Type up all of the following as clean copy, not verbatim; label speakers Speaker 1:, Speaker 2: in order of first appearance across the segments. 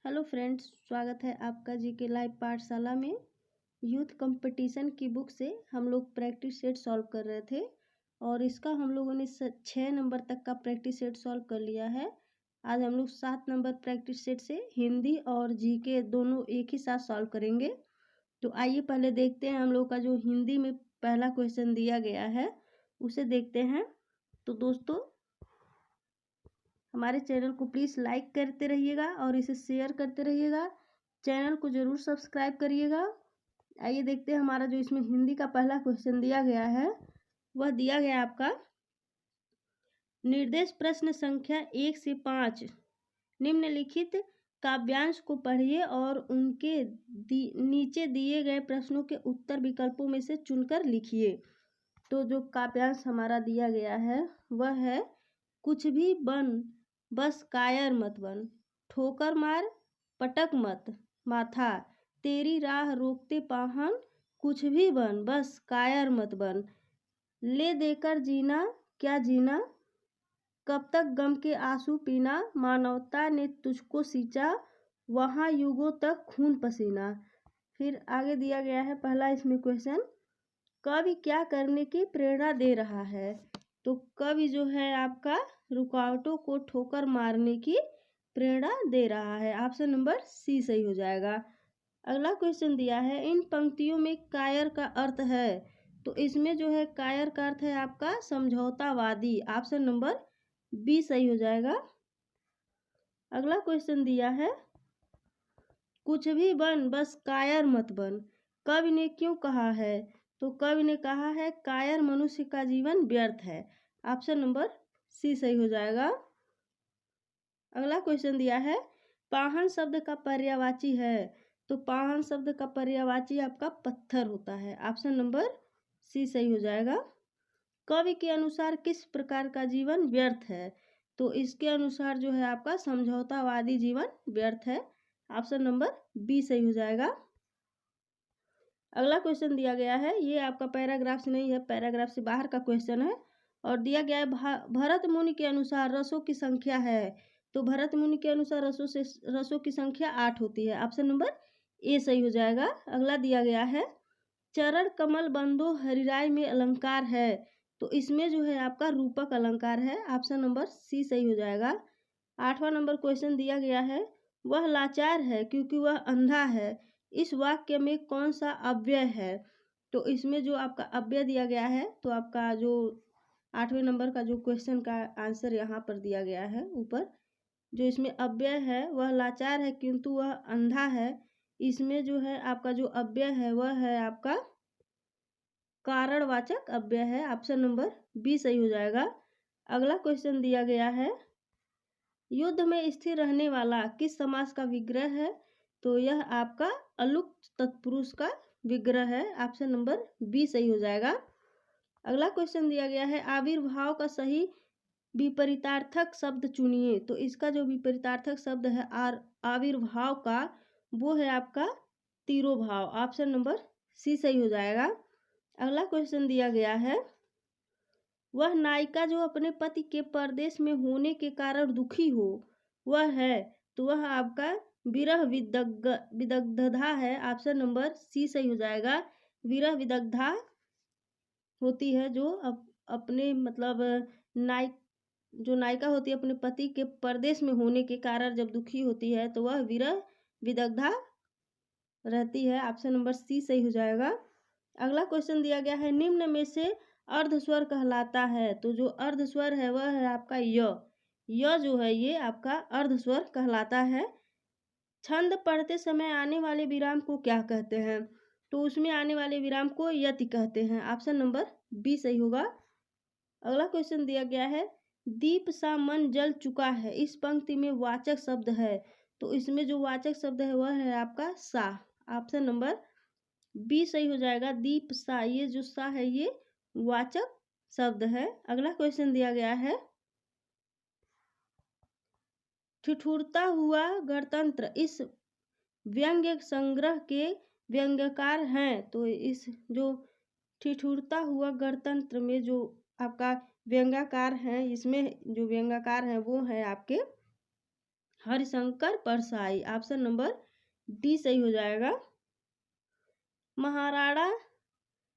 Speaker 1: Hello friends, स्वागत है आपका जीके लाइव पाठशाला में। यूथ कंपटीशन की बुक से हम लोग प्रैक्टिस सेट सॉल्व कर रहे थे और इसका हम लोगों ने 6 नंबर तक का प्रैक्टिस सेट सॉल्व कर लिया है। आज हम लोग 7 नंबर प्रैक्टिस सेट से हिंदी और जीके दोनों एक ही साथ सॉल्व करेंगे। तो आइए पहले देखते हैं हम लोग का जो हिंदी में पहला क्वेश्चन दिया गया है उसे देखते हैं। तो दोस्तों, हमारे चैनल को प्लीज़ लाइक करते रहिएगा और इसे शेयर करते रहिएगा। चैनल को ज़रूर सब्सक्राइब करिएगा। आइए देखते हैं हमारा जो इसमें हिंदी का पहला क्वेश्चन दिया गया है वह दिया गया आपका निर्देश प्रश्न संख्या 1 से 5 निम्नलिखित काव्यांश को पढ़िए और उनके नीचे दिए गए प्रश्नों के उत्तर विकल्पों में से चुनकर लिखिए। तो जो काव्यांश हमारा दिया गया है वह है कुछ भी बन बस कायर मत बन, ठोकर मार पटक मत माथा, तेरी राह रोकते पाहन, कुछ भी बन बस कायर मत बन, ले देकर जीना क्या जीना, कब तक गम के आंसू पीना, मानवता ने तुझको सींचा वहाँ युगों तक खून पसीना। फिर आगे दिया गया है पहला इसमें क्वेश्चन, कवि क्या करने की प्रेरणा दे रहा है। तो कवि जो है आपका रुकावटों को ठोकर मारने की प्रेरणा दे रहा है। ऑप्शन नंबर सी सही हो जाएगा। अगला क्वेश्चन दिया है इन पंक्तियों में कायर का अर्थ है। तो इसमें जो है कायर का अर्थ है आपका समझौतावादी। ऑप्शन नंबर बी सही हो जाएगा। अगला क्वेश्चन दिया है कुछ भी बन बस कायर मत बन, कवि ने क्यों कहा है। तो कवि ने कहा है कायर मनुष्य का जीवन व्यर्थ है। ऑप्शन नंबर सी सही हो जाएगा। अगला क्वेश्चन दिया है पाहन शब्द का पर्यायवाची है। तो पाहन शब्द का पर्यायवाची आपका पत्थर होता है। ऑप्शन नंबर सी सही हो जाएगा। कवि के अनुसार किस प्रकार का जीवन व्यर्थ है। तो इसके अनुसार जो है आपका समझौतावादी जीवन व्यर्थ है। ऑप्शन नंबर बी सही हो जाएगा। अगला क्वेश्चन दिया गया है, ये आपका पैराग्राफ से नहीं है, पैराग्राफ से बाहर का क्वेश्चन है और दिया गया है भरत मुनि के अनुसार रसों की संख्या है। तो भरत मुनि के अनुसार रसों की संख्या 8 होती है। ऑप्शन नंबर ए सही हो जाएगा। अगला दिया गया है चरण कमल बंदो हरिराय में अलंकार है। तो इसमें जो है आपका रूपक अलंकार है। ऑप्शन नंबर सी सही हो जाएगा। 8वां नंबर क्वेश्चन दिया गया है वह लाचार है क्योंकि वह अंधा है, इस वाक्य में कौन सा अव्यय है। तो इसमें जो आपका अव्यय दिया गया है, तो आपका जो 8वें नंबर का जो क्वेश्चन का आंसर यहाँ पर दिया गया है ऊपर, जो इसमें अव्यय है वह लाचार है किंतु वह अंधा है, इसमें जो है आपका जो अव्यय है वह है आपका कारणवाचक अव्यय है। ऑप्शन नंबर बी सही हो जाएगा। अगला क्वेश्चन दिया गया है युद्ध में स्थिर रहने वाला किस समास का विग्रह है। तो यह आपका अलुक तत्पुरुष का विग्रह है। ऑप्शन नंबर बी सही हो जाएगा। अगला क्वेश्चन दिया गया है आविर्भाव का सही विपरीतार्थक शब्द चुनिए। तो इसका जो विपरीतार्थक शब्द है आविर्भाव का, वो है आपका तिरोभाव। ऑप्शन नंबर सी सही हो जाएगा। अगला क्वेश्चन दिया गया है वह नायिका जो अपने पति के परदेश में होने के कारण दुखी हो वह है। तो वह आपका विरह विदग्धा है। ऑप्शन नंबर सी सही हो जाएगा। विरह विदग्धा होती है जो अपने मतलब जो नायिका होती है अपने पति के परदेश में होने के कारण जब दुखी होती है तो वह विरह विदग्धा रहती है। ऑप्शन नंबर सी सही हो जाएगा। अगला क्वेश्चन दिया गया है निम्न में से अर्धस्वर कहलाता है। तो जो अर्धस्वर है वह है आपका य जो है ये आपका अर्धस्वर कहलाता है। छंद पढ़ते समय आने वाले विराम को क्या कहते हैं। तो उसमें आने वाले विराम को यति कहते हैं। ऑप्शन नंबर बी सही होगा। अगला क्वेश्चन दिया गया है दीप सा मन जल चुका है, इस पंक्ति में वाचक शब्द है। तो इसमें जो वाचक शब्द है वह है आपका सा। ऑप्शन नंबर बी सही हो जाएगा। दीप सा, ये जो सा है ये वाचक शब्द है। अगला क्वेश्चन दिया गया है ठिठुरता हुआ गणतंत्र इस व्यंग्य संग्रह के व्यंग्यकार हैं। तो इस जो ठिठुरता हुआ गणतंत्र में जो आपका व्यंग्यकार हैं, इसमें जो व्यंग्यकार हैं वो है आपके Harishankar Parsai. Option number D सही हो जाएगा। महाराणा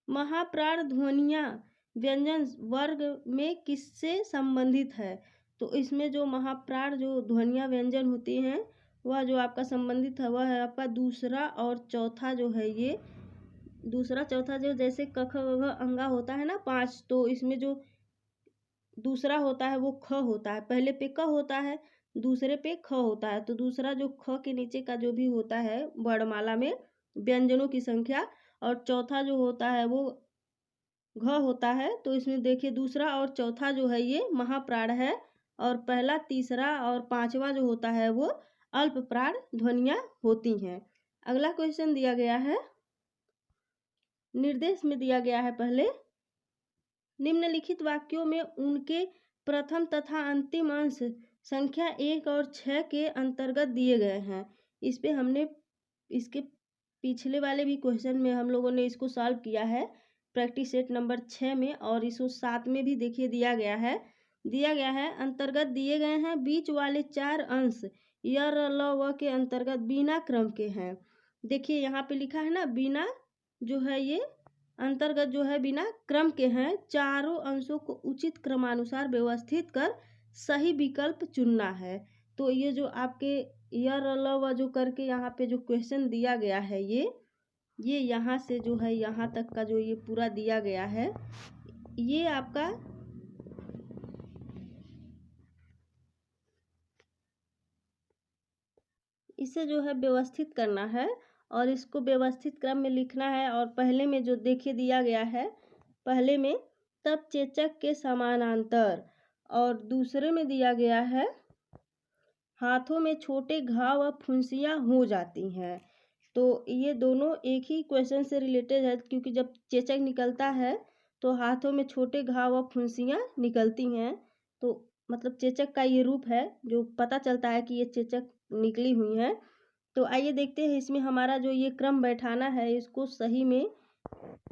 Speaker 1: महाप्राण ध्वनियाँ व्यंजन वर्ग में किससे संबंधित है? तो इसमें जो महाप्राण जो ध्वनियाँ व्यंजन होती हैं वह जो आपका संबंधित है वह है आपका दूसरा और चौथा जो है ये दूसरा चौथा जो जैसे क ख ग घ अंगा होता है ना 5, तो इसमें जो दूसरा होता है वो ख होता है। पहले पे क होता है, दूसरे पे ख होता है। तो दूसरा जो ख के नीचे का जो भी होता है वर्णमाला में व्यंजनों की संख्या, और चौथा जो होता है वो घ होता है। तो इसमें देखिए दूसरा और चौथा जो है ये महाप्राण है, और पहला, तीसरा और पांचवा जो होता है वो अल्प प्राण ध्वनियाँ होती हैं। अगला क्वेश्चन दिया गया है, निर्देश में दिया गया है पहले, निम्नलिखित वाक्यों में उनके प्रथम तथा अंतिम अंश संख्या 1 और 6 के अंतर्गत दिए गए हैं। इस पे हमने इसके पिछले वाले भी क्वेश्चन में हम लोगों ने इसको सॉल्व किया है प्रैक्टिस सेट नंबर 6 में, और इसको 7 में भी देखिए दिया गया है अंतर्गत दिए गए हैं। बीच वाले 4 अंश य र ल व के अंतर्गत बिना क्रम के हैं। देखिए यहाँ पे लिखा है ना, बिना जो है ये अंतर्गत जो है बिना क्रम के हैं। चारों अंशों को उचित क्रमानुसार व्यवस्थित कर सही विकल्प चुनना है। तो ये जो आपके य र ल व जो करके यहाँ पे जो क्वेश्चन दिया गया है ये यहाँ से जो है यहाँ तक का जो ये पूरा दिया गया है, ये आपका इसे जो है व्यवस्थित करना है और इसको व्यवस्थित क्रम में लिखना है। और पहले में जो देखिए दिया गया है, पहले में तब चेचक के समानांतर, और दूसरे में दिया गया है हाथों में छोटे घाव व फुंसियाँ हो जाती हैं। तो ये दोनों एक ही क्वेश्चन से रिलेटेड है, क्योंकि जब चेचक निकलता है तो हाथों में छोटे घाव व फुंसियाँ निकलती हैं। तो मतलब चेचक का ये रूप है जो पता चलता है कि ये चेचक निकली हुई है। तो आइए देखते हैं इसमें हमारा जो ये क्रम बैठाना है इसको सही में,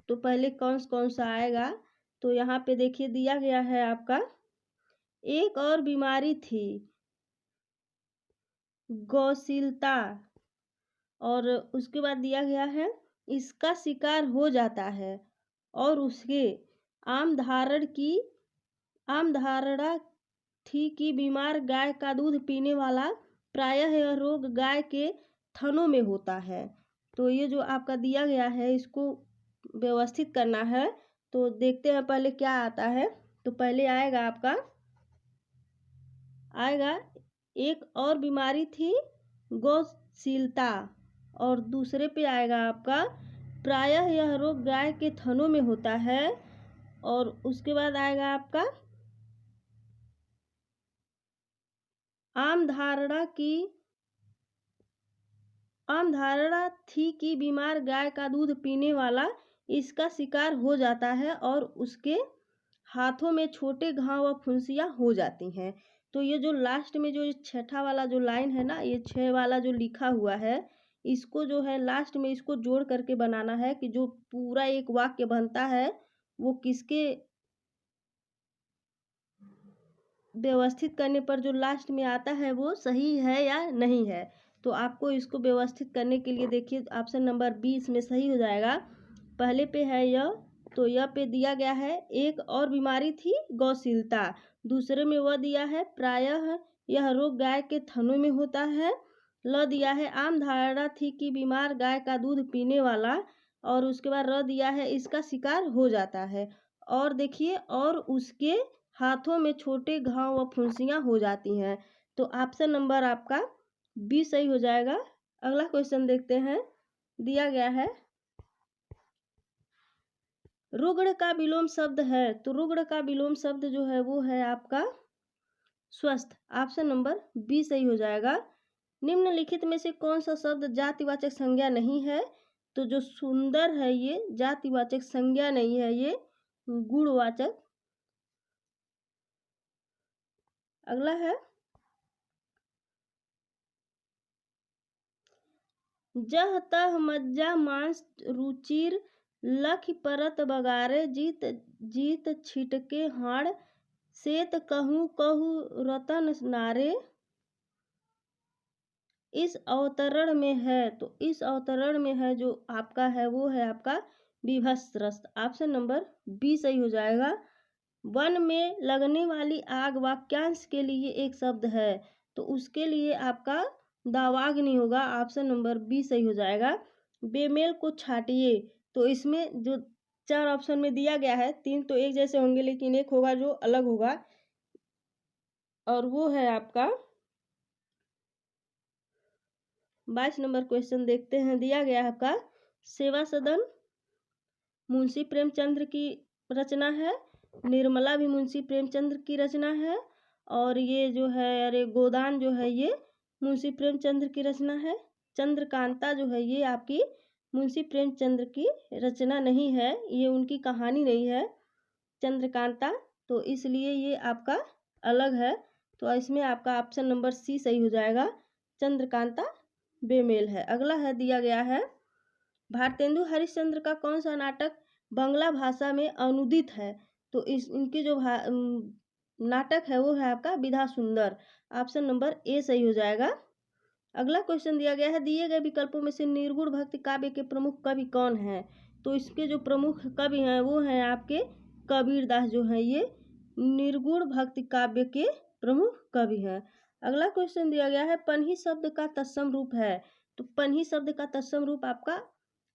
Speaker 1: तो पहले कौन सा आएगा। तो यहाँ पे देखिए दिया गया है आपका, एक और बीमारी थी गौशीलता, और उसके बाद दिया गया है इसका शिकार हो जाता है, और उसके आम धारणा थी कि बीमार गाय का दूध पीने वाला, प्रायः यह रोग गाय के थनों में होता है। तो ये जो आपका दिया गया है इसको व्यवस्थित करना है। तो देखते हैं पहले क्या आता है। तो पहले आएगा आपका, एक और बीमारी थी गौशीलता, और दूसरे पे आएगा आपका प्रायः यह रोग गाय के थनों में होता है, और उसके बाद आएगा आपका आम धारणा थी कि बीमार गाय का दूध पीने वाला इसका शिकार हो जाता है, और उसके हाथों में छोटे घाव व फुंसियाँ हो जाती हैं। तो ये जो लास्ट में जो छठा वाला जो लाइन है ना, ये 6 वाला जो लिखा हुआ है, इसको जो है लास्ट में इसको जोड़ करके बनाना है कि जो पूरा एक वाक्य बनता है वो किसके व्यवस्थित करने पर जो लास्ट में आता है वो सही है या नहीं है। तो आपको इसको व्यवस्थित करने के लिए देखिए ऑप्शन नंबर 20 में सही हो जाएगा। पहले पे है यह, तो यह पे दिया गया है एक और बीमारी थी गौशीलता, दूसरे में वह दिया है प्रायः यह रोग गाय के थनों में होता है, ल दिया है आम धारणा थी कि बीमार गाय का दूध पीने वाला, और उसके बाद र दिया है इसका शिकार हो जाता है, और देखिए और उसके हाथों में छोटे घाव व फुंसियाँ हो जाती हैं। तो ऑप्शन नंबर आपका 20 सही हो जाएगा। अगला क्वेश्चन देखते हैं, दिया गया है रुग्ण का विलोम शब्द है। तो रुग्ण का विलोम शब्द जो है वो है आपका स्वस्थ। ऑप्शन नंबर 20 सही हो जाएगा। निम्नलिखित में से कौन सा शब्द जातिवाचक संज्ञा नहीं है? तो जो सुंदर है ये जातिवाचक संज्ञा नहीं है, ये गुणवाचक। अगला है जह तह मज्जा मांस रुचिर लख परत बगारे, जीत जीत छिटके हाड़ सेत कहूँ कहूँ रतन नारे। इस अवतरण में है, तो इस अवतरण में है जो आपका है वो है आपका बीभत्स रस। ऑप्शन नंबर बी सही हो जाएगा। वन में लगने वाली आग वाक्यांश के लिए एक शब्द है, तो उसके लिए आपका दावाग्नि होगा। ऑप्शन नंबर बी सही हो जाएगा। बेमेल को छाटिए, तो इसमें जो 4 ऑप्शन में दिया गया है 3 तो एक जैसे होंगे, लेकिन एक होगा जो अलग होगा, और वो है आपका 22 नंबर क्वेश्चन देखते हैं। दिया गया है आपका सेवा सदन मुंशी प्रेमचंद्र की रचना है, निर्मला भी मुंशी प्रेमचंद्र की रचना है, और ये जो है अरे गोदान जो है ये मुंशी प्रेमचंद्र की रचना है। चंद्रकांता जो है ये आपकी मुंशी प्रेमचंद्र की रचना नहीं है, ये उनकी कहानी नहीं है चंद्रकांता, तो इसलिए ये आपका अलग है। तो इसमें आपका ऑप्शन नंबर सी सही हो जाएगा, चंद्रकांता बेमेल है। अगला है दिया गया है भारतेंदु हरिश्चंद्र का कौन सा नाटक बांग्ला भाषा में अनुदित है, तो इनकी जो नाटक है वो है आपका विधा सुंदर। ऑप्शन नंबर ए सही हो जाएगा। अगला क्वेश्चन दिया गया है दिए गए विकल्पों में से निर्गुण भक्ति काव्य के प्रमुख कवि कौन है, तो इसके जो प्रमुख कवि हैं वो हैं आपके कबीरदास जो हैं ये निर्गुण भक्ति काव्य के प्रमुख कवि हैं। अगला क्वेश्चन दिया गया है पन्ही शब्द का तत्सम रूप है, तो पन्ही शब्द का तत्सम रूप आपका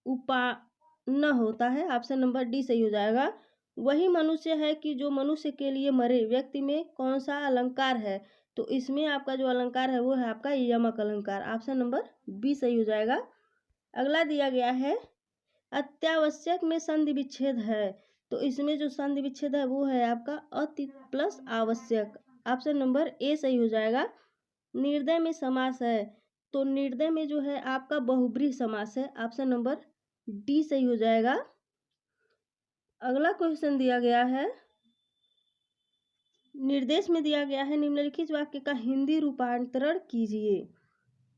Speaker 1: उपान्न होता है। ऑप्शन नंबर डी सही हो जाएगा। वही मनुष्य है कि जो मनुष्य के लिए मरे व्यक्ति में कौन सा अलंकार है, तो इसमें आपका जो अलंकार है वो है आपका यमक अलंकार। ऑप्शन नंबर बी सही हो जाएगा। अगला दिया गया है अत्यावश्यक में संधि विच्छेद है, तो इसमें जो संधि विच्छेद है वो है आपका अति प्लस आवश्यक। ऑप्शन नंबर ए सही हो जाएगा। निर्दय में समास है, तो निर्दय में जो है आपका बहुब्रीहि समास है। ऑप्शन नंबर डी सही हो जाएगा। अगला क्वेश्चन दिया गया है निर्देश में दिया गया है निम्नलिखित वाक्य का हिंदी रूपांतरण कीजिए,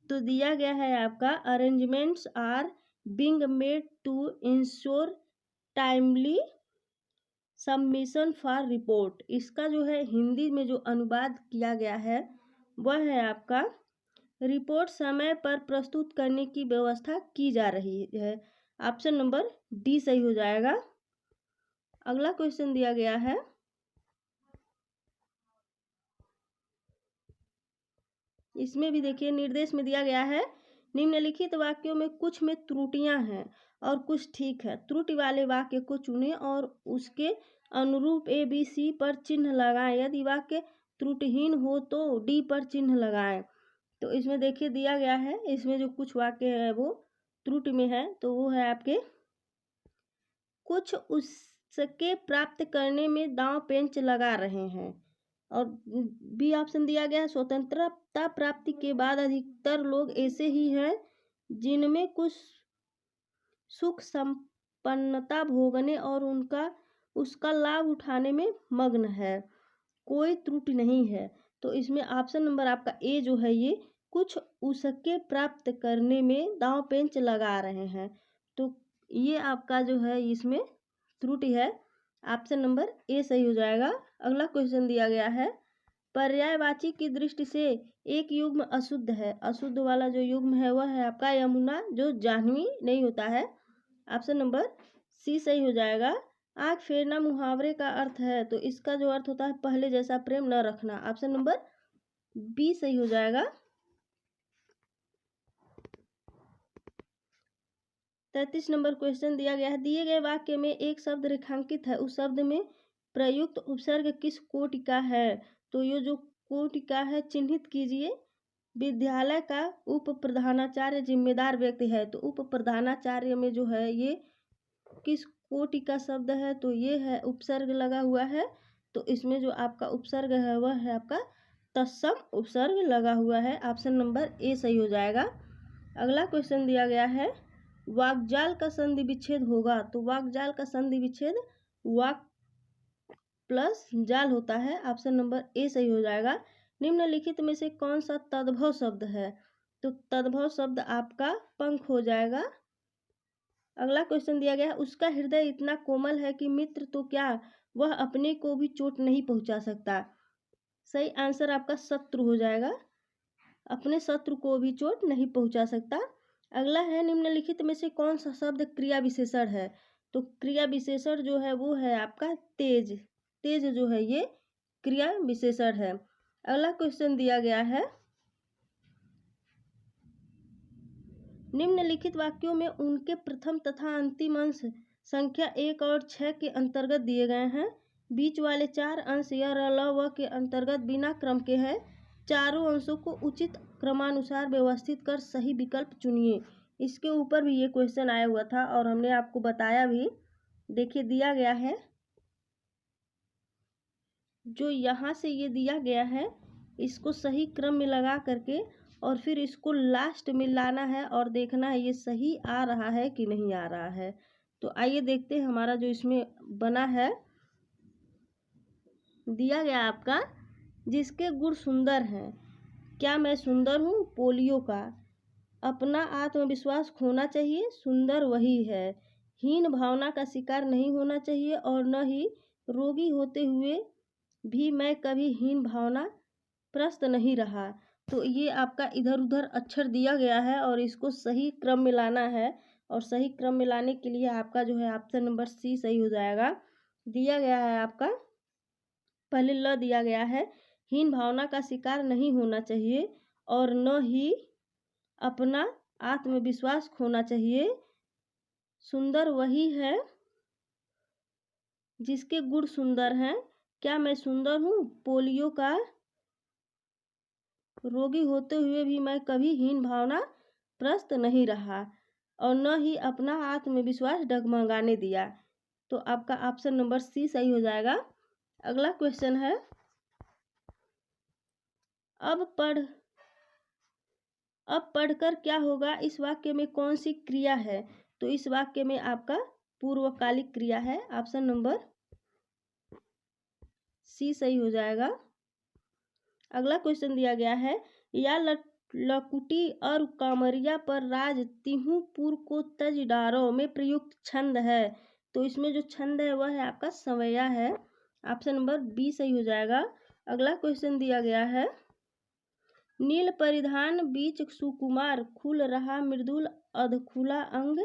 Speaker 1: तो दिया गया है आपका arrangements are being made to ensure timely submission for report. इसका जो है हिंदी में जो अनुवाद किया गया है वह है आपका रिपोर्ट समय पर प्रस्तुत करने की व्यवस्था की जा रही है। ऑप्शन नंबर डी सही हो जाएगा। अगला क्वेश्चन दिया गया है इसमें भी देखिए निर्देश में दिया गया है निम्नलिखित वाक्यों में कुछ में त्रुटियां हैं और कुछ ठीक है। त्रुटि वाले वाक्य को चुनें और उसके अनुरूप ए बी सी पर चिन्ह लगाएं। यदि वाक्य त्रुटिहीन हो तो डी पर चिन्ह लगाएं। तो इसमें देखिए दिया गया है इसमें जो कुछ वाक्य है वो त्रुटि में है, तो वो है आपके कुछ उसके प्राप्त करने में दांव पेंच लगा रहे हैं, और बी ऑप्शन दिया गया है स्वतंत्रता प्राप्ति के बाद अधिकतर लोग ऐसे ही हैं जिनमें कुछ सुख संपन्नता भोगने और उसका लाभ उठाने में मग्न है, कोई त्रुटि नहीं है। तो इसमें ऑप्शन नंबर आपका ए जो है ये कुछ उसके प्राप्त करने में दांव पेंच लगा रहे हैं, तो ये आपका जो है इसमें त्रुटि है। ऑप्शन नंबर ए सही हो जाएगा। अगला क्वेश्चन दिया गया है पर्यायवाची की दृष्टि से एक युग्म अशुद्ध है। अशुद्ध वाला जो युग्म है वह है आपका यमुना जो जाह्नवी नहीं होता है। ऑप्शन नंबर सी सही हो जाएगा। आँख फेरना मुहावरे का अर्थ है, तो इसका जो अर्थ होता है पहले जैसा प्रेम न रखना। ऑप्शन नंबर बी सही हो जाएगा। 33 नंबर क्वेश्चन दिया गया है दिए गए वाक्य में एक शब्द रेखांकित है, उस शब्द में प्रयुक्त उपसर्ग किस कोटि का है, तो ये जो कोटि का है चिन्हित कीजिए। विद्यालय का उप प्रधानाचार्य जिम्मेदार व्यक्ति है, तो उप प्रधानाचार्य में जो है ये किस कोटि का शब्द है, तो ये है उपसर्ग लगा हुआ है, तो इसमें जो आपका उपसर्ग है वह है आपका तत्सम उपसर्ग लगा हुआ है। ऑप्शन नंबर ए सही हो जाएगा। अगला क्वेश्चन दिया गया है वाक्जाल का संधि विच्छेद होगा, तो वाक्जाल का संधि विच्छेद वाक प्लस जाल होता है। ऑप्शन नंबर ए सही हो जाएगा। निम्नलिखित में से कौन सा तद्भव शब्द है, तो तद्भव शब्द आपका पंख हो जाएगा। अगला क्वेश्चन दिया गया है उसका हृदय इतना कोमल है कि मित्र तो क्या वह अपने को भी चोट नहीं पहुंचा सकता। सही आंसर आपका शत्रु हो जाएगा। अपने शत्रु को भी चोट नहीं पहुंचा सकता। अगला है निम्नलिखित में से कौन सा शब्द क्रिया विशेषण है। तो क्रिया विशेषण जो है वो है आपका तेज। तेज जो है ये क्रिया विशेषण है। अगला क्वेश्चन दिया गया है, निम्नलिखित वाक्यों में उनके प्रथम तथा अंतिम अंश संख्या 1 और 6 के अंतर्गत दिए गए हैं। बीच वाले 4 अंश या र ल व के अंतर्गत बिना क्रम के हैं। चारों अंशों को उचित क्रमानुसार व्यवस्थित कर सही विकल्प चुनिए। इसके ऊपर भी ये क्वेश्चन आया हुआ था और हमने आपको बताया भी। देखिए दिया गया है, जो यहाँ से ये दिया गया है इसको सही क्रम में लगा करके और फिर इसको लास्ट में लाना है और देखना है ये सही आ रहा है कि नहीं आ रहा है। तो आइए देखते हैं हमारा जो इसमें बना है। दिया गया आपका, जिसके गुण सुंदर हैं। क्या मैं सुंदर हूँ? पोलियो का। अपना आत्मविश्वास खोना चाहिए, सुंदर वही है। हीन भावना का शिकार नहीं होना चाहिए और न ही रोगी होते हुए भी मैं कभी हीन भावना प्रस्त नहीं रहा। तो ये आपका इधर उधर अक्षर दिया गया है और इसको सही क्रम में लाना है और सही क्रम में लाने के लिए आपका जो है ऑप्शन नंबर सी सही हो जाएगा। दिया गया है आपका, पहले ल दिया गया है, हीन भावना का शिकार नहीं होना चाहिए और न ही अपना आत्मविश्वास खोना चाहिए। सुंदर वही है जिसके गुण सुंदर हैं। क्या मैं सुंदर हूँ? पोलियो का रोगी होते हुए भी मैं कभी हीन भावना प्रस्त नहीं रहा और न ही अपना आत्मविश्वास डगमगाने दिया। तो आपका ऑप्शन नंबर सी सही हो जाएगा। अगला क्वेश्चन है, अब पढ़कर क्या होगा, इस वाक्य में कौन सी क्रिया है। तो इस वाक्य में आपका पूर्वकालिक क्रिया है। ऑप्शन नंबर सी सही हो जाएगा। अगला क्वेश्चन दिया गया है, या लकुटी और कामरिया पर राज तिहुपुर को तज डारो में प्रयुक्त छंद है। तो इसमें जो छंद है वह है आपका सवैया है। ऑप्शन नंबर बी सही हो जाएगा। अगला क्वेश्चन दिया गया है, नील परिधान बीच सुकुमार खुल रहा मृदुल अधखुला अंग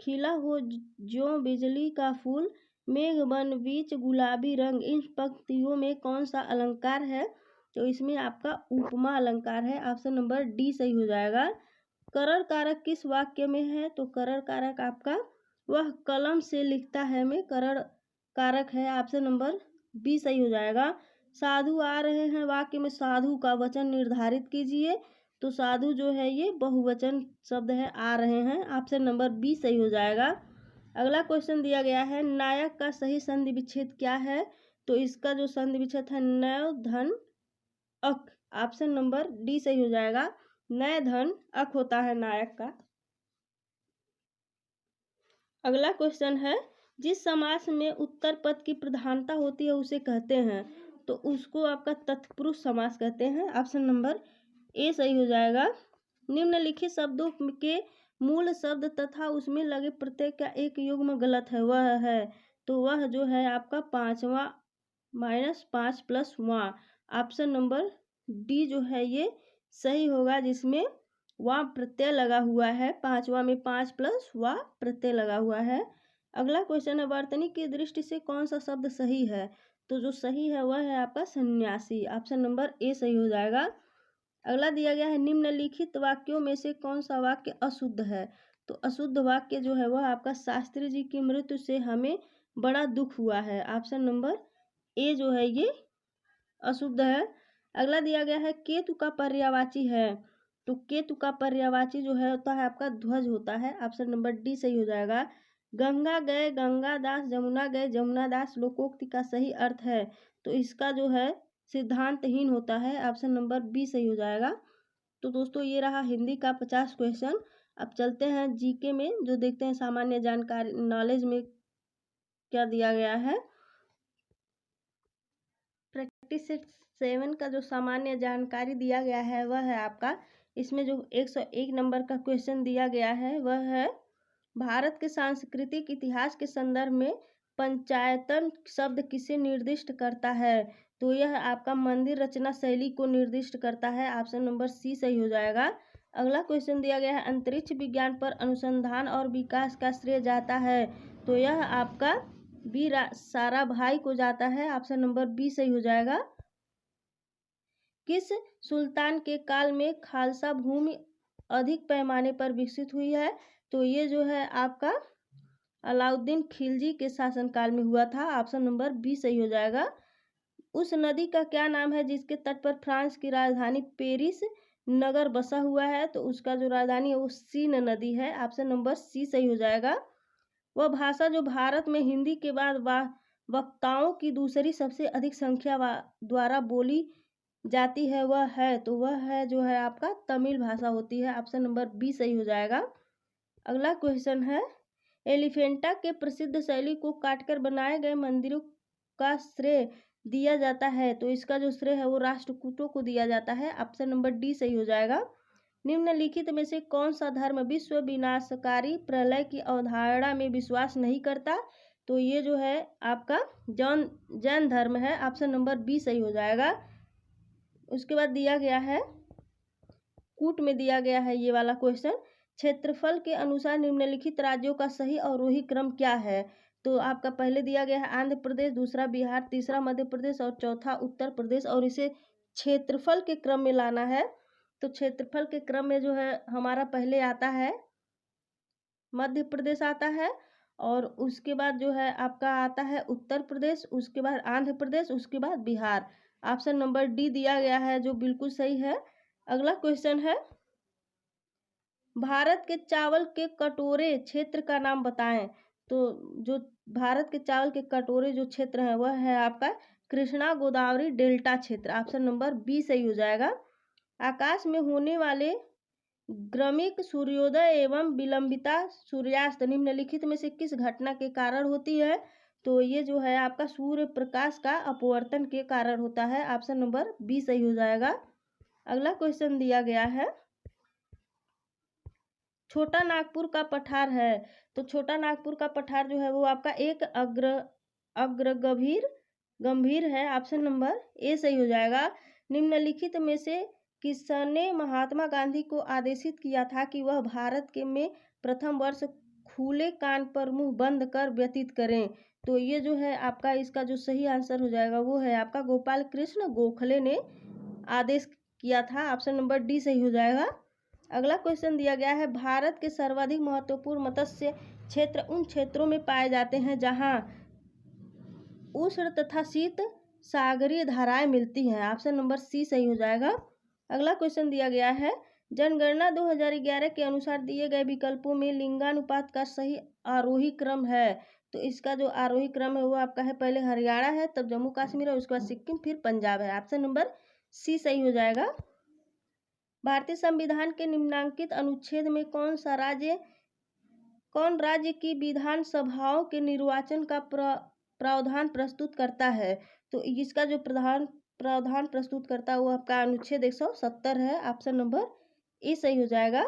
Speaker 1: खिला हो ज्यों बिजली का फूल मेघ बन बीच गुलाबी रंग। इन पंक्तियों में कौन सा अलंकार है। तो इसमें आपका उपमा अलंकार है। ऑप्शन नंबर डी सही हो जाएगा। करण कारक किस वाक्य में है। तो करण कारक आपका वह कलम से लिखता है में करण कारक है। ऑप्शन नंबर बी सही हो जाएगा। साधु आ रहे हैं वाक्य में साधु का वचन निर्धारित कीजिए। तो साधु जो है ये बहुवचन शब्द है, आ रहे हैं। ऑप्शन नंबर बी सही हो जाएगा। अगला क्वेश्चन दिया गया है, नायक का सही संधि विच्छेद क्या है। तो इसका जो संधि विच्छेद है नय धन अक। ऑप्शन नंबर डी सही हो जाएगा। नय धन अक होता है नायक का। अगला क्वेश्चन है, जिस समास में उत्तर पद की प्रधानता होती है उसे कहते हैं। तो उसको आपका तत्पुरुष समास कहते हैं। ऑप्शन नंबर ए सही हो जाएगा। निम्नलिखित शब्दों के मूल शब्द तथा उसमें लगे प्रत्यय का एक युग्म गलत है, वह है। तो वह जो है आपका 5वां -5 + वां। ऑप्शन नंबर डी जो है ये सही होगा, जिसमें वां प्रत्यय लगा हुआ है। 5वां में 5 + वां प्रत्यय लगा हुआ है। अगला क्वेश्चन है, वर्तनी की दृष्टि से कौन सा शब्द सही है। तो जो सही है वह है आपका सन्यासी। ऑप्शन नंबर ए सही हो जाएगा। अगला दिया गया है, निम्नलिखित वाक्यों में से कौन सा वाक्य अशुद्ध है। तो अशुद्ध वाक्य जो है वह आपका शास्त्री जी की मृत्यु से हमें बड़ा दुख हुआ है। ऑप्शन नंबर ए जो है ये अशुद्ध है। अगला दिया गया है, केतु का पर्यायवाची है। तो केतु का पर्यायवाची जो है होता है आपका ध्वज होता है। ऑप्शन नंबर डी सही हो जाएगा। गंगा गए गंगादास, जमुना गए जमुनादास लोकोक्ति का सही अर्थ है। तो इसका जो है सिद्धांतहीन होता है। ऑप्शन नंबर बी सही हो जाएगा। तो दोस्तों ये रहा हिंदी का 50 क्वेश्चन। अब चलते हैं जीके में, जो देखते हैं सामान्य जानकारी नॉलेज में क्या दिया गया है। प्रैक्टिस सेट 7 का जो सामान्य जानकारी दिया गया है वह है आपका, इसमें जो 101 नंबर का क्वेश्चन दिया गया है वह है, भारत के सांस्कृतिक इतिहास के संदर्भ में पंचायतन शब्द किसे निर्दिष्ट करता है। तो यह आपका मंदिर रचना शैली को निर्दिष्ट करता है। ऑप्शन नंबर सी सही हो जाएगा। अगला क्वेश्चन दिया गया है, अंतरिक्ष विज्ञान पर अनुसंधान और विकास का श्रेय जाता है। तो यह आपका बी साराभाई को जाता है। ऑप्शन नंबर बी सही हो जाएगा। किस सुल्तान के काल में खालसा भूमि अधिक पैमाने पर विकसित हुई है? तो ये जो है आपका अलाउद्दीन खिलजी के शासनकाल में हुआ था। ऑप्शन नंबर बी सही हो जाएगा। उस नदी का क्या नाम है जिसके तट पर फ्रांस की राजधानी पेरिस नगर बसा हुआ है? तो उसका जो राजधानी है वो सीन नदी है। ऑप्शन नंबर सी सही हो जाएगा। वह भाषा जो भारत में हिंदी के बाद वक्ताओं की दूसरी सबसे अधिक संख्या द्वारा बोली जाती है वह है? तो वह है जो है आपका तमिल भाषा होती है। ऑप्शन नंबर बी सही हो जाएगा। अगला क्वेश्चन है, एलिफेंटा के प्रसिद्ध शैली को काटकर बनाए गए मंदिरों का श्रेय दिया जाता है। तो इसका जो श्रेय है वो राष्ट्रकूटों को दिया जाता है। ऑप्शन नंबर डी सही हो जाएगा। निम्नलिखित में से कौन सा धर्म विश्व विनाशकारी प्रलय की अवधारणा में विश्वास नहीं करता? तो ये जो है आपका जैन धर्म है। ऑप्शन नंबर बी सही हो जाएगा। उसके बाद दिया गया है, कूट में दिया गया है ये वाला क्वेश्चन, क्षेत्रफल के अनुसार निम्नलिखित राज्यों का सही अवरोही क्रम क्या है? तो आपका पहले दिया गया है आंध्र प्रदेश, दूसरा बिहार, तीसरा मध्य प्रदेश और चौथा उत्तर प्रदेश, और इसे क्षेत्रफल के क्रम में लाना है। तो क्षेत्रफल के क्रम में जो है हमारा पहले आता है मध्य प्रदेश आता है, और उसके बाद जो है आपका आता है उत्तर प्रदेश, उसके बाद आंध्र प्रदेश, उसके बाद बिहार। ऑप्शन नंबर डी दिया गया है जो बिल्कुल सही है। अगला क्वेश्चन है, भारत के चावल के कटोरे क्षेत्र का नाम बताएं। तो जो भारत के चावल के कटोरे जो क्षेत्र है वह है आपका कृष्णा गोदावरी डेल्टा क्षेत्र। ऑप्शन नंबर बी सही हो जाएगा। आकाश में होने वाले क्रमिक सूर्योदय एवं विलंबिता सूर्यास्त निम्नलिखित में से किस घटना के कारण होती है? तो ये जो है आपका सूर्य प्रकाश का अपवर्तन के कारण होता है। ऑप्शन नंबर बी सही हो जाएगा। अगला क्वेश्चन दिया गया है, छोटा नागपुर का पठार है। तो छोटा नागपुर का पठार जो है वो आपका एक अग्र गंभीर है। ऑप्शन नंबर ए सही हो जाएगा। निम्नलिखित में से किसने महात्मा गांधी को आदेशित किया था कि वह भारत के में प्रथम वर्ष खुले कान पर मुंह बंद कर व्यतीत करें? तो ये जो है आपका इसका जो सही आंसर हो जाएगा वो है आपका गोपाल कृष्ण गोखले ने आदेश किया था। ऑप्शन नंबर डी सही हो जाएगा। अगला क्वेश्चन दिया गया है, भारत के सर्वाधिक महत्वपूर्ण मत्स्य क्षेत्र उन क्षेत्रों में पाए जाते हैं जहां उष्ण तथा शीत सागरीय धाराएं मिलती हैं। ऑप्शन नंबर सी सही हो जाएगा। अगला क्वेश्चन दिया गया है, जनगणना 2011 के अनुसार दिए गए विकल्पों में लिंगानुपात का सही आरोही क्रम है। तो इसका जो आरोही क्रम है वो आपका है, पहले हरियाणा है, तब जम्मू कश्मीर है, उसके बाद सिक्किम, फिर पंजाब है। ऑप्शन नंबर सी सही हो जाएगा। भारतीय संविधान के निम्नांकित अनुच्छेद में कौन राज्य की विधानसभाओं के निर्वाचन का प्रावधान प्रस्तुत करता है? तो इसका जो प्रावधान प्रस्तुत करता है वो आपका अनुच्छेद 170 है। ऑप्शन नंबर ए सही हो जाएगा।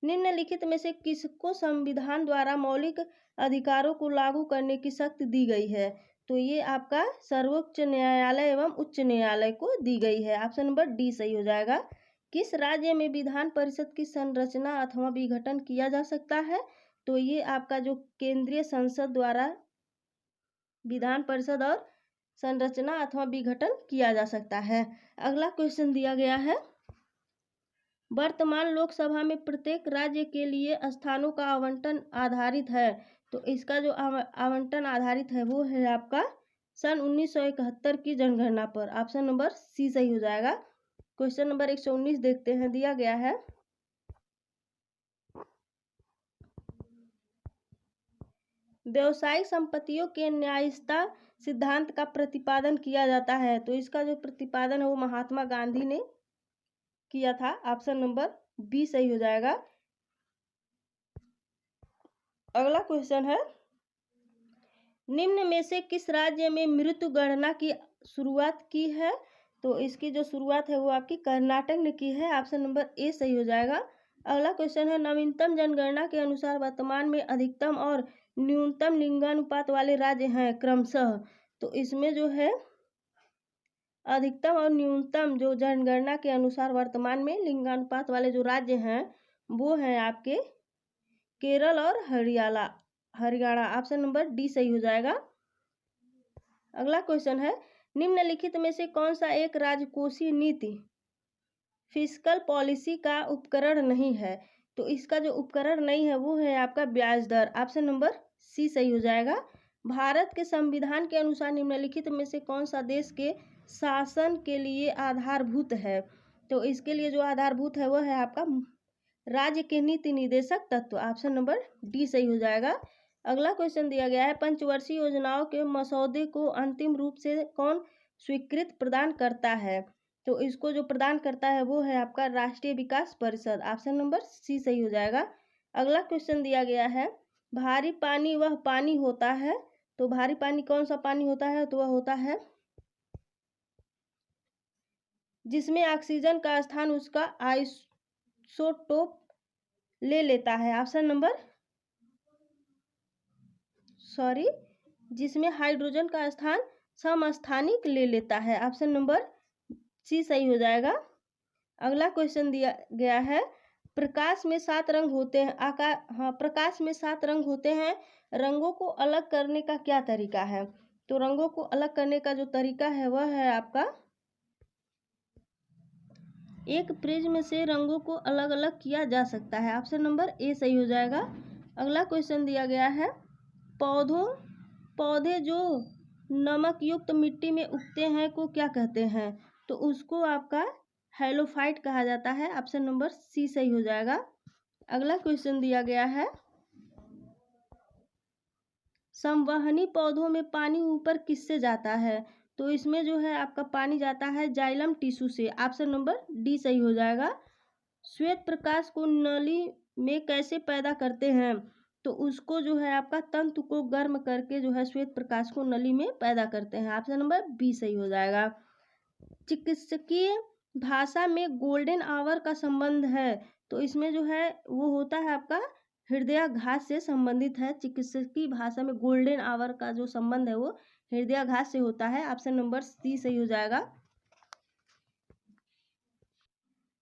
Speaker 1: निम्नलिखित में से किसको संविधान द्वारा मौलिक अधिकारों को लागू करने की शक्ति दी गई है? तो ये आपका सर्वोच्च न्यायालय एवं उच्च न्यायालय को दी गई है। ऑप्शन नंबर डी सही हो जाएगा। किस राज्य में विधान परिषद की संरचना अथवा विघटन किया जा सकता है? तो ये आपका जो केंद्रीय संसद द्वारा विधान परिषद और संरचना अथवा विघटन किया जा सकता है। अगला क्वेश्चन दिया गया है, वर्तमान लोकसभा में प्रत्येक राज्य के लिए स्थानों का आवंटन आधारित है। तो इसका जो आवंटन आधारित है वो है आपका सन 1971 की जनगणना पर। ऑप्शन नंबर सी सही हो जाएगा। क्वेश्चन नंबर 119 देखते हैं, दिया गया है, व्यवसायिक संपत्तियों के न्यायिकता सिद्धांत का प्रतिपादन किया जाता है। तो इसका जो प्रतिपादन है वो महात्मा गांधी ने किया था। ऑप्शन नंबर बी सही हो जाएगा। अगला क्वेश्चन है, निम्न में से किस राज्य में मृत्यु गणना की शुरुआत की है? तो इसकी जो शुरुआत है वो आपकी कर्नाटक ने की है। ऑप्शन नंबर ए सही हो जाएगा। अगला क्वेश्चन है, नवीनतम जनगणना के अनुसार वर्तमान में अधिकतम और न्यूनतम लिंगानुपात वाले राज्य हैं क्रमशः। तो इसमें जो है अधिकतम और न्यूनतम जो जनगणना के अनुसार वर्तमान में लिंगानुपात वाले जो राज्य हैं वो हैं आपके केरल और हरियाणा। ऑप्शन नंबर डी सही हो जाएगा। अगला क्वेश्चन है, निम्नलिखित में से कौन सा एक राजकोषीय नीति फिस्कल पॉलिसी का उपकरण नहीं है? तो इसका जो उपकरण नहीं है वो है आपका ब्याज दर। ऑप्शन नंबर सी सही हो जाएगा। भारत के संविधान के अनुसार निम्नलिखित में से कौन सा देश के शासन के लिए आधारभूत है? तो इसके लिए जो आधारभूत है वो है आपका राज्य के नीति निर्देशक तत्व। ऑप्शन नंबर डी सही हो जाएगा। अगला क्वेश्चन दिया गया है, पंचवर्षीय योजनाओं के मसौदे को अंतिम रूप से कौन स्वीकृत प्रदान करता है? तो इसको जो प्रदान करता है वो है आपका राष्ट्रीय विकास परिषद। ऑप्शन नंबर सी सही हो जाएगा। अगला क्वेश्चन दिया गया है, भारी पानी वह पानी होता है। तो भारी पानी कौन सा पानी होता है? तो वह होता है जिसमें ऑक्सीजन का स्थान उसका आइसोटोप ले लेता है। ऑप्शन नंबर जिसमें हाइड्रोजन का स्थान समस्थानिक ले लेता है। ऑप्शन नंबर सी सही हो जाएगा। अगला क्वेश्चन दिया गया है, प्रकाश में 7 रंग होते हैं। प्रकाश में 7 रंग होते हैं, रंगों को अलग करने का क्या तरीका है? तो रंगों को अलग करने का जो तरीका है वह है आपका एक प्रिज्म से रंगों को अलग अलग किया जा सकता है। ऑप्शन नंबर ए सही हो जाएगा। अगला क्वेश्चन दिया गया है, पौधे जो नमक युक्त मिट्टी में उगते हैं को क्या कहते हैं? तो उसको आपका हेलोफाइट कहा जाता है। ऑप्शन नंबर सी सही हो जाएगा। अगला क्वेश्चन दिया गया है, संवहनी पौधों में पानी ऊपर किससे जाता है? तो इसमें जो है आपका पानी जाता है जाइलम टिश्यू से। ऑप्शन नंबर डी सही हो जाएगा। श्वेत प्रकाश को नली में कैसे पैदा करते हैं? तो उसको जो है आपका तंतु को गर्म करके जो है श्वेत प्रकाश को नली में पैदा करते हैं। ऑप्शन नंबर बी सही हो जाएगा। चिकित्सकीय भाषा में गोल्डन आवर का संबंध है। तो इसमें जो है वो होता है आपका हृदयाघात से संबंधित है। चिकित्सकीय भाषा में गोल्डन आवर का जो संबंध है वो हृदयाघात से होता है। ऑप्शन नंबर सी सही हो जाएगा।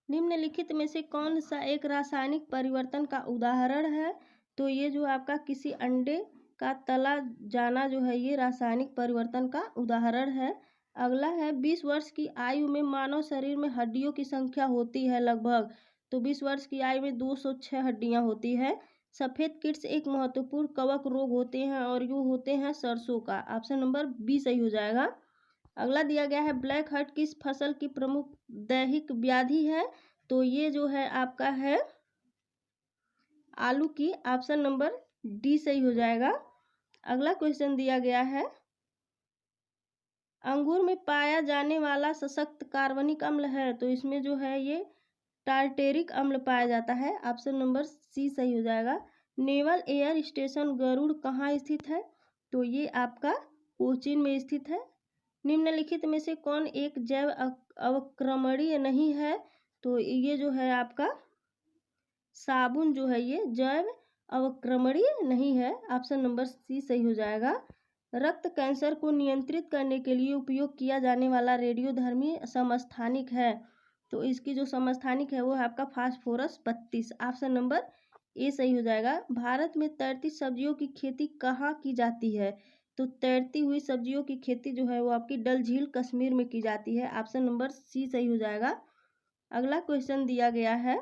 Speaker 1: निम्नलिखित में से कौन सा एक रासायनिक परिवर्तन का उदाहरण है? तो ये जो आपका किसी अंडे का तला जाना जो है ये रासायनिक परिवर्तन का उदाहरण है। अगला है, 20 वर्ष की आयु में मानव शरीर में हड्डियों की संख्या होती है लगभग। तो 20 वर्ष की आयु में 206 हड्डियां होती है। सफेद किड्स एक महत्वपूर्ण कवक रोग होते हैं और ये होते हैं सरसों का। ऑप्शन नंबर बी सही हो जाएगा। अगला दिया गया है, ब्लैक हर्ट किस फसल की प्रमुख दैहिक व्याधि है? तो ये जो है आपका है आलू की। ऑप्शन नंबर डी सही हो जाएगा। अगला क्वेश्चन दिया गया है, अंगूर में पाया जाने वाला सशक्त कार्बनिक अम्ल है। तो इसमें जो है ये टार्टेरिक अम्ल पाया जाता है। ऑप्शन नंबर सी सही हो जाएगा। नेवल एयर स्टेशन गरुड़ कहाँ स्थित है? तो ये आपका कोचीन में स्थित है। निम्नलिखित में से कौन एक जैव अवक्रमणीय नहीं है? तो ये जो है आपका साबुन जो है ये जैव अवक्रमणीय नहीं है। ऑप्शन नंबर सी सही हो जाएगा। रक्त कैंसर को नियंत्रित करने के लिए उपयोग किया जाने वाला रेडियोधर्मी समस्थानिक है। तो इसकी जो समस्थानिक है वो है आपका फास्फोरस 32। ऑप्शन नंबर ए सही हो जाएगा। भारत में तैरती सब्जियों की खेती कहाँ की जाती है? तो तैरती हुई सब्जियों की खेती जो है वो आपकी डल झील कश्मीर में की जाती है। ऑप्शन नंबर सी सही हो जाएगा। अगला क्वेश्चन दिया गया है,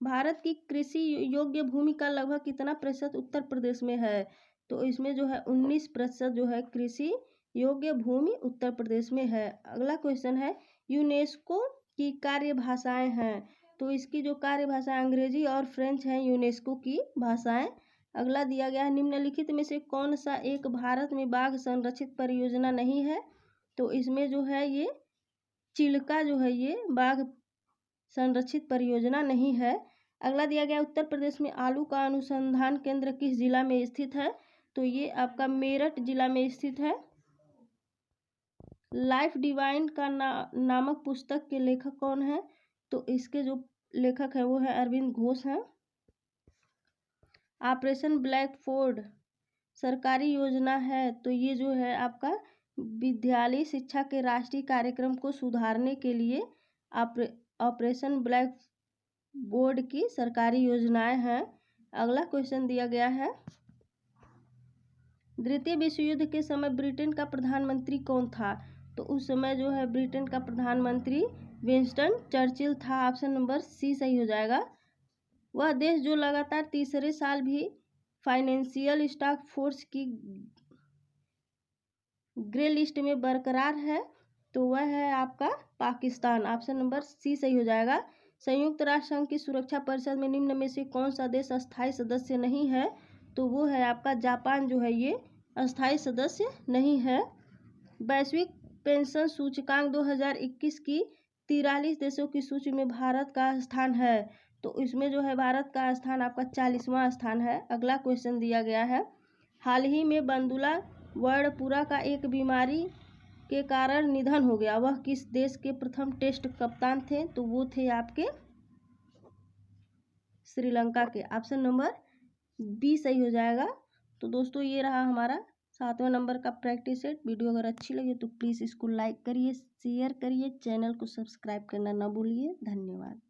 Speaker 1: भारत की कृषि योग्य भूमि का लगभग कितना प्रतिशत उत्तर प्रदेश में है? तो इसमें जो है 19% जो है कृषि योग्य भूमि उत्तर प्रदेश में है। अगला क्वेश्चन है, यूनेस्को की कार्य भाषाएं हैं। तो इसकी जो कार्य भाषा अंग्रेजी और फ्रेंच हैं यूनेस्को की भाषाएं। अगला दिया गया है, निम्नलिखित में से कौन सा एक भारत में बाघ संरक्षित परियोजना नहीं है? तो इसमें जो है ये चिल्का जो है ये बाघ संरक्षित परियोजना नहीं है। अगला दिया गया, उत्तर प्रदेश में आलू का अनुसंधान केंद्र किस जिला में स्थित है? तो ये आपका मेरठ जिला में स्थित है। लाइफ डिवाइन का नामक पुस्तक के लेखक कौन है? तो इसके जो लेखक है वो है अरविंद घोष हैं। ऑपरेशन ब्लैकबोर्ड सरकारी योजना है, तो ये जो है आपका विद्यालय शिक्षा के राष्ट्रीय कार्यक्रम को सुधारने के लिए ऑपरेशन ब्लैक बोर्ड की सरकारी योजनाएं हैं। अगला क्वेश्चन दिया गया है, द्वितीय विश्व युद्ध के समय ब्रिटेन का प्रधानमंत्री कौन था? तो उस समय जो है ब्रिटेन का प्रधानमंत्री विंस्टन चर्चिल था। ऑप्शन नंबर सी सही हो जाएगा। वह देश जो लगातार तीसरे साल भी फाइनेंशियल टास्क फोर्स की ग्रे लिस्ट में बरकरार है, तो वह है आपका पाकिस्तान। ऑप्शन नंबर सी सही हो जाएगा। संयुक्त राष्ट्र संघ की सुरक्षा परिषद में निम्न में से कौन सा देश अस्थायी सदस्य नहीं है? तो वो है आपका जापान, जो है ये अस्थायी सदस्य नहीं है। वैश्विक पेंशन सूचकांक 2021 की 43 देशों की सूची में भारत का स्थान है, तो इसमें जो है भारत का स्थान आपका 40वां स्थान है। अगला क्वेश्चन दिया गया है, हाल ही में बंदुला वर्णपुरा का एक बीमारी के कारण निधन हो गया, वह किस देश के प्रथम टेस्ट कप्तान थे? तो वो थे आपके श्रीलंका के। ऑप्शन नंबर बी सही हो जाएगा। तो दोस्तों ये रहा हमारा 7वां नंबर का प्रैक्टिस सेट। वीडियो अगर अच्छी लगे तो प्लीज़ इसको लाइक करिए, शेयर करिए, चैनल को सब्सक्राइब करना ना भूलिए। धन्यवाद।